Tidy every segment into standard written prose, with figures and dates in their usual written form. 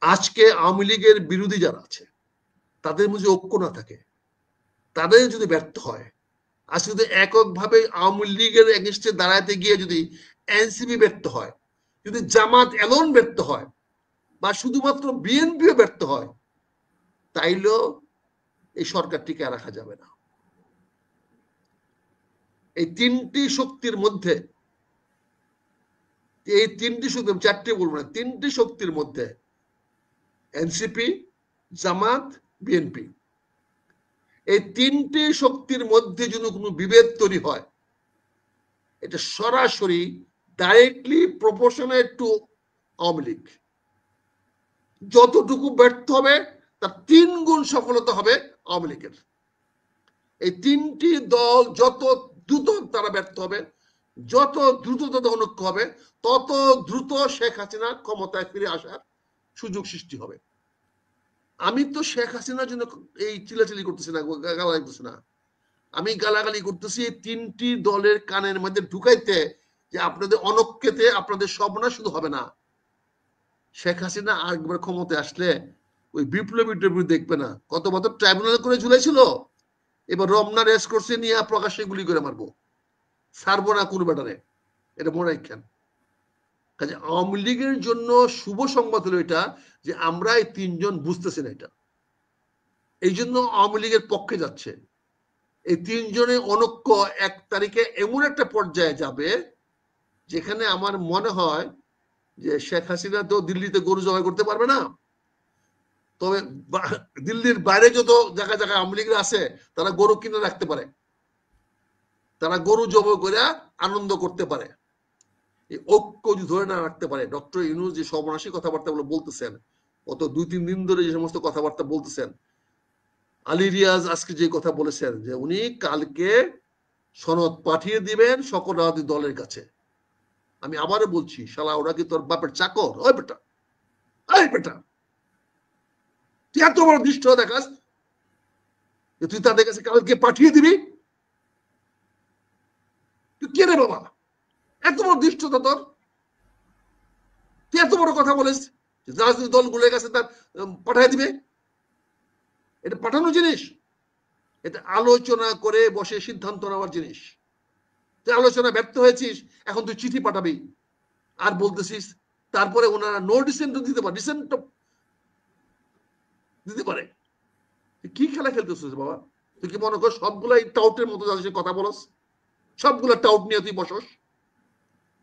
আজকে আওয়ামী লীগের বিরোধী যারা আছে তাদের মধ্যে ঐক্য না থাকে, তাদের যদি ব্যর্থ হয়, আজকে যদি এককভাবে আওয়ামী লীগের এগেনস্টে দাঁড়াতে গিয়ে যদি এনসিপি ব্যর্থ হয়, যদি জামাত এলন ব্যর্থ হয়, বা শুধুমাত্র বিএনপিও ব্যর্থ হয়, তাইলেও এই সরকার টিকে রাখা যাবে না। এই তিনটি শক্তির মধ্যে, এই তিনটি শক্তি, চারটি বলবো না, তিনটি শক্তির মধ্যে এনসিপি, জামাত, বিএনপি, এই তিনটি শক্তির মধ্যে যদি কোনো বিভেদ তৈরি হয়, এটা সরাসরি directly proportionate to Awami League. যতটুকু ব্যর্থ হবে তার 3 গুণ সফলতা হবে আওয়ামী লীগের। এই তিনটি দল যত দ্রুত তারা ব্যর্থ হবে, যত দ্রুত তাদের অনৈক্য হবে, তত দ্রুত শেখ হাসিনা ক্ষমতায় ফিরে আসার সুযোগ সৃষ্টি হবে। আমি তো শেখ হাসিনার জন্য এই চিলাচিলি করতেছি না, গালাগালি করতেছি না, আমি গালাগালি করতেছি এই তিনটি দলের কানের মধ্যে ঢুকাইতে যে আপনাদের অনৈক্যতে আপনাদের সর্বনাশ শুধু হবে না, শেখ হাসিনা একবার ক্ষমতায় আসলে ওই বিপ্লবী দেখবে না, কত বছর ট্রাইব্যুনাল করে ঝুলেছিল, এবার রমনা রেস করছে নিয়ে প্রকাশ্যে গুলি করে মারবো, ছাড়বো না কোন ব্যাটারে, এটা মনে রাখেন। কাজে আওয়ামী লীগের জন্য শুভ সংবাদ হলো এটা যে আমরা এই তিনজন বুঝতেছি না এটা, এই জন্য আওয়ামী লীগের পক্ষে যাচ্ছে। এই তিনজনের অনৈক্য 1 তারিখে এমন একটা পর্যায়ে যাবে যেখানে আমার মনে হয় যে শেখ হাসিনা তো দিল্লিতে গরু জবাই করতে পারবে না, তবে দিল্লির বাইরে যত জায়গায় জায়গায় আওয়ামী লীগরা আছে তারা গরু কিনে রাখতে পারে, তারা গরু জবাই করে আনন্দ করতে পারে। এই ঐক্য যদি ধরে না রাখতে পারে, ডক্টর ইউনূস যে সর্বনাশী কথাবার্তা বলতেছেন, গত 2-3 দিন ধরে যে সমস্ত কথাবার্তা বলতেছেন, আলী রিয়াজ আজকে যে কথা বলেছেন যে উনি কালকে সনদ পাঠিয়ে দিবেন সকল রাজনৈতিক দলের কাছে। আমি আবারও বলছি, শালা ওরা কি তোর বাপের চাকর? ওই বেটা, ওই বেটা, তুই এত বড় দৃষ্ট দেখাস যে তুই তাদের কাছে কালকে পাঠিয়ে দিবি? তুই কে রে বাবা? এত বড় দৃষ্টতা তোর? তুই এত বড় কথা বলিস রাজনৈতিক দলগুলোর কাছে তার পাঠিয়ে দিবে? এটা পাঠানো জিনিস? এটা আলোচনা করে বসে সিদ্ধান্ত নেওয়ার জিনিস। তুই আলোচনা ব্যর্থ হয়েছিস, এখন তুই চিঠি পাঠাবি আর বলতেছিস তারপরে ওনারা নো ডিসেন্ট দিতে পারে, ডিসেন্ট দিতে পারে। কি খেলা খেলতেছিস বাবা? তুই কি মনে কর সবগুলাই টাউটের মতো যাদের কথা বলস, সবগুলা টাউট নিয়ে তুই বসস?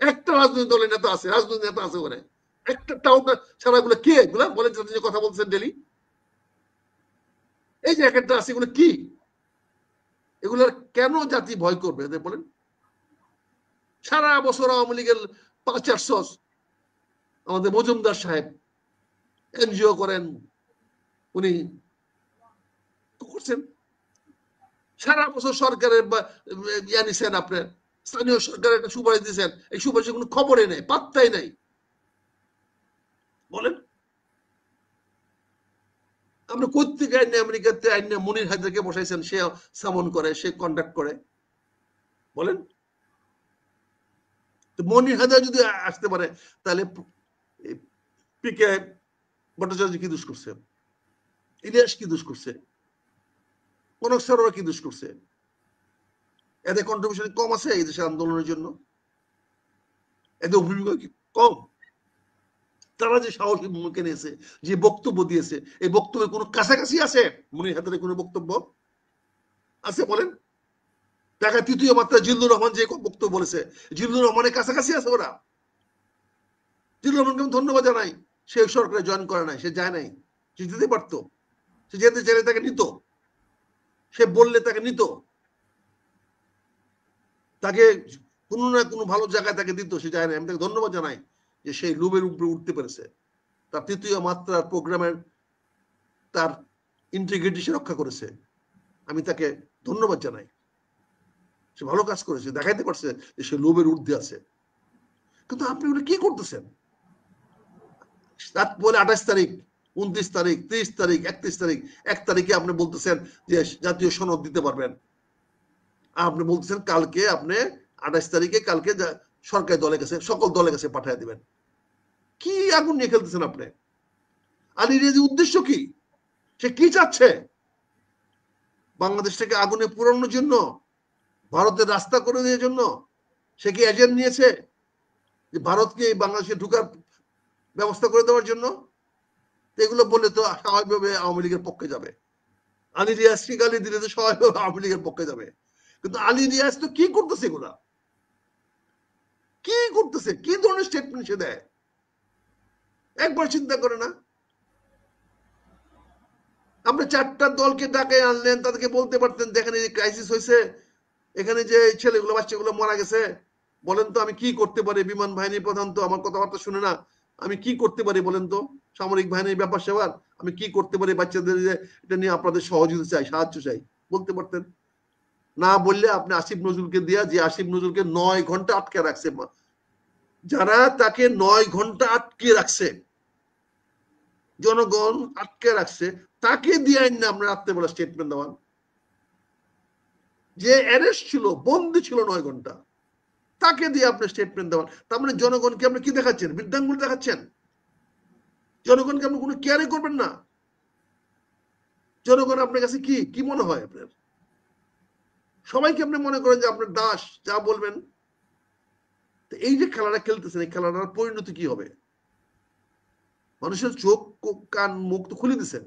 একটা রাজনৈতিক দলের নেতা আছে, রাজনৈতিক নেতা আছে ওখানে, একটা টাউট ছাড়া এগুলো কে? এগুলা বলেন যে কথা বলছেন ডেলি, এই যে একটা আছে, এগুলো কি? এগুলার কেন জাতি ভয় করবে এদের বলেন? সারা বছর আওয়ামী লীগের 5-400 আমাদের মজুমদার সাহেব এনজিও করেন, উনি করছেন, সারা বছর সরকারের ইয়া নিছেন, আপনার স্থানীয় সরকারের একটা সুপারিশ দিয়েছেন, এই সুপারিশের কোনো খবরই নেই, পাত্তাই নাই। বলেন আমরা কোথেকে আইনে আমেরিকাতে আইনে মনির হায়দারকে বসাইছেন, সে সামন করে, সে কন্ডাক্ট করে? বলেন মনির হায়দার যদি আসতে পারে তাহলে পিকে ভট্টাচার্য কি দোষ করছে? ইলিয়াস কি দোষ করছে? কনক সরোরা কি দোষ করছে? এদের কন্ট্রিবিউশন কম আছে এই দেশের আন্দোলনের জন্য? এদের ভূমিকা কি কম? তারা যে সাহসী ভূমিকা নিয়েছে, যে বক্তব্য দিয়েছে, এই বক্তব্যের কোনো কাছাকাছি আছে মনির হায়দারের কোনো বক্তব্য আছে? বলেন। দেখা তৃতীয় মাত্রা জিল্লুর রহমান যে বক্তব্য বলেছে, জিল্লুর রহমানের কাছাকাছি আছে ওরা? জিল্লুর রহমানকে আমি ধন্যবাদ জানাই, সে সরকারে জয়েন করে নাই, সে যায় নাই, সে যেতে পারতো, সে যেতে চাইলে তাকে নিত, সে বললে তাকে নিত, তাকে কোনো না কোনো ভালো জায়গায় তাকে দিত, সে যায় না। আমি তাকে ধন্যবাদ জানাই যে সেই লোভের উপরে উঠতে পেরেছে, তার তৃতীয় মাত্রার প্রোগ্রামের তার ইন্টিগ্রিটি সে রক্ষা করেছে, আমি তাকে ধন্যবাদ জানাই। সে ভালো কাজ করেছে, দেখাইতে পারছে যে সে লোভের ঊর্ধ্বে আছে। কিন্তু আপনি ওটা কি করতেছেন? রাত বলে 28 তারিখ, 29 তারিখ, 30 তারিখ, 31 তারিখ, 1 তারিখে আপনি বলতেছেন যে জাতীয় সনদ দিতে পারবেন, আপনি বলতেছেন কালকে আপনি 28 তারিখে কালকে সরকারি দলের কাছে, সকল দলের কাছে পাঠিয়ে দিবেন। কি আগুন নিয়ে খেলতেছেন আপনি? আলী রিয়াজের উদ্দেশ্য কি? সে কি চাচ্ছে? বাংলাদেশটাকে আগুনে পোড়ানোর জন্য, ভারতের রাস্তা করে দেওয়ার জন্য সে কি এজেন্ট নিয়েছে যে ভারতকে বাংলাদেশে ঢুকার ব্যবস্থা করে দেওয়ার জন্য? এগুলো বললে তো স্বাভাবিকভাবে আওয়ামী লীগের পক্ষে যাবে। আলী রিয়াজকে গালি দিলে তো স্বাভাবিকভাবে আওয়ামী লীগের পক্ষে যাবে। কিন্তু আলী রিয়াজ তো কি করতেছে? এগুলা কি করতেছে? কি ধরনের স্টেটমেন্ট সে দেয়? একবার চিন্তা করে না? আপনি 4টা দলকে ডাকে আনলেন, তাদেরকে বলতে পারতেন দেখেন এই ক্রাইসিস হয়েছে, এখানে যে ছেলেগুলো বাচ্চাগুলো মারা গেছে, বলেন তো আমি কি করতে পারি? বিমান বাহিনীর প্রধান তো আমার কথাবার্তা শুনে না, আমি কি করতে পারি বলেন তো? সামরিক বাহিনীর ব্যাপার সেবার আমি কি করতে পারি? বাচ্চাদের যে এটা নিয়ে আপনাদের সহযোগিতা চাই, সাহায্য চাই, বলতে পারতেন। না বললে আপনি আসিফ নজরুলকে দিয়া, যে আসিফ নজরুলকে 9 ঘন্টা আটকে রাখছে, যারা তাকে 9 ঘন্টা আটকে রাখছে, জনগণ আটকে রাখছে, তাকে দিয়ে না আমরা রাত্রেবেলা স্টেটমেন্ট দেওয়ান। যে অ্যারেস্ট ছিল, বন্দি ছিল 9 ঘন্টা, তাকে দিয়ে আপনি স্টেটমেন্ট দেওয়ান। তার মানে জনগণকে আপনি কি দেখাচ্ছেন? বৃদ্ধাঙ্গুল দেখাচ্ছেন। জনগণকে আপনি কোনো কেয়ারই করবেন না। জনগণ আপনার কাছে কি কি মনে হয়? আপনার সবাইকে আপনি মনে করেন যে আপনার দাস, যা বলবেন। এই যে খেলাটা খেলতেছেন, এই খেলাটার পরিণতি কি হবে? মানুষের চোখ কান মুখ তো খুলে দিচ্ছেন।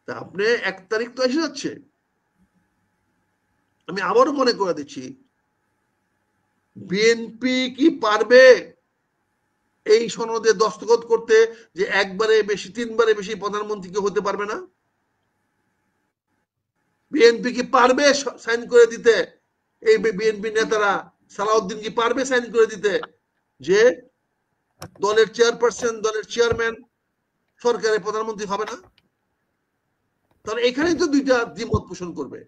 তা আপনি 1 তারিখ তো এসে যাচ্ছে। আমি আবারও মনে করে দিচ্ছি, বিএনপি কি পারবে এই সনদে দস্তখত করতে যে একবারে বেশি 3বারে বেশি প্রধানমন্ত্রী কেউ হতে পারবে না? বিএনপি কি পারবে সাইন করে দিতে? এই বিএনপি নেতারা, সালাউদ্দিন কি পারবে সাইন করে দিতে যে দলের চেয়ারপারসন, দলের চেয়ারম্যান সরকারের প্রধানমন্ত্রী হবে না? তাহলে এখানেই তো দুইটা দ্বিমত পোষণ করবে।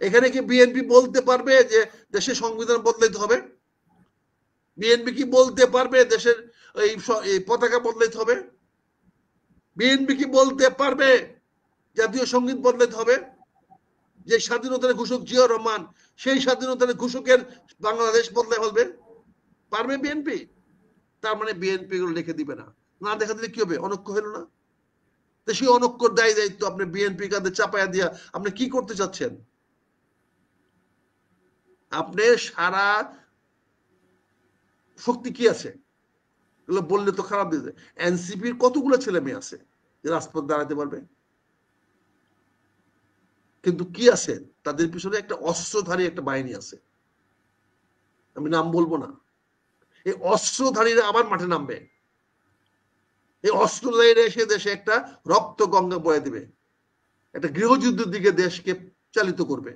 এখানে কি বিএনপি বলতে পারবে যে দেশের সংবিধান বদলাইতে হবে? বিএনপি কি বলতে পারবে দেশের এই পতাকা বদলাইতে হবে? বিএনপি কি বলতে পারবে জাতীয় সঙ্গীত বদলাইতে হবে? যে স্বাধীনতার ঘোষক জিয়াউর রহমান, সেই স্বাধীনতার ঘোষকের বাংলাদেশ বদলাই ফেলবে? পারবে বিএনপি? তার মানে বিএনপি গুলো লিখে দিবে না। না দেখা দিলে কি হবে? অনক্ষ হইল না? তো সেই অনক্ষর দায়ী দায়িত্ব আপনি বিএনপি কাঁধে চাপায়া দিয়া আপনি কি করতে চাচ্ছেন? আপনি সারা শক্তি কি আছে এগুলো বললে তো খারাপ দিতে। এনসিপির কতগুলো ছেলে মেয়ে আছে যে রাজপথ দাঁড়াতে পারবে? কিন্তু কি আছে? তাদের পিছনে একটা অস্ত্রধারী একটা বাহিনী আছে, আমি নাম বলবো না। এই অস্ত্রধারীরা আবার মাঠে নামবে। এই অস্ত্রধারীরা এসে দেশে একটা রক্ত গঙ্গা বয়ে দিবে, একটা গৃহযুদ্ধের দিকে দেশকে চালিত করবে।